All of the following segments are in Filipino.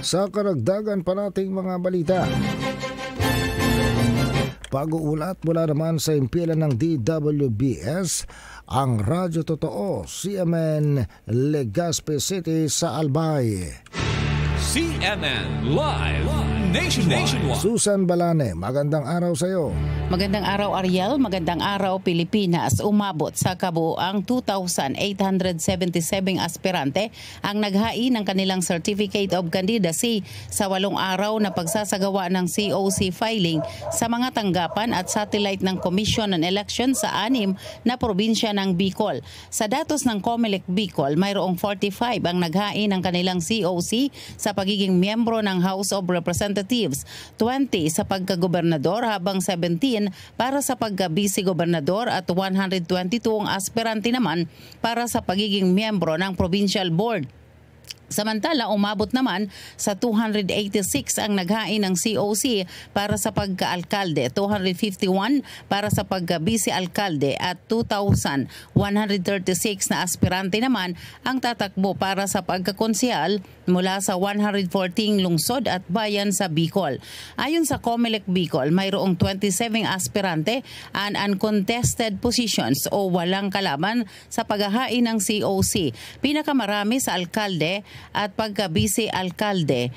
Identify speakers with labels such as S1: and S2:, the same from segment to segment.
S1: Sa karagdagan pa nating mga balita, pag-uulat mula naman sa impilan ng DWBS, ang Radyo Totoo, CMN Legazpi City sa Albay.
S2: CNN Live Nationwide.
S1: Susan Balane, magandang araw sa iyo.
S3: Magandang araw Ariel, magandang araw Pilipinas. Umabot sa kabuoang 2,877 aspirante ang naghain ng kanilang Certificate of Candidacy sa 8 araw na pagsasagawa ng COC filing sa mga tanggapan at satellite ng Commission on Elections sa 6 na probinsya ng Bicol. Sa datos ng COMELEC Bicol, mayroong 45 ang naghain ng kanilang COC sa pagiging miyembro ng House of Representatives, 20 sa pagkagobernador habang 17 para sa pagka-vice-gobernador at 122 ang aspirante naman para sa pagiging miyembro ng Provincial Board. Samantala, umabot naman sa 286 ang naghain ng COC para sa pagka-alkalde, 251 para sa pagka-vice-alkalde at 2,136 na aspirante naman ang tatakbo para sa pagkakonsehal mula sa 114 lungsod at bayan sa Bicol. Ayon sa COMELEC Bicol, mayroong 27 aspirante and uncontested positions o walang kalaban sa paghahain ng COC. Pinakamarami sa alkalde at pagka-vice-alkalde,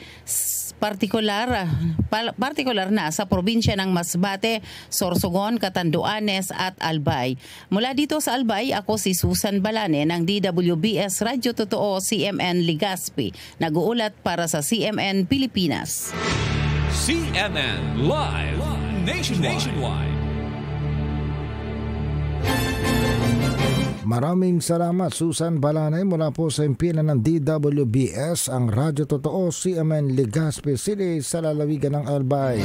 S3: partikular na sa probinsya ng Masbate, Sorsogon, Catanduanes at Albay. Mula dito sa Albay, ako si Susan Balane ng DWBS Radyo Totoo CMN Legazpi. Nag-uulat para sa CMN Pilipinas.
S2: CNN Live Nationwide.
S1: Maraming salamat Susan Balane mula po sa impilan ng DWBS, ang Radyo Totoo, CMN Legazpi City sa lalawigan ng Albay.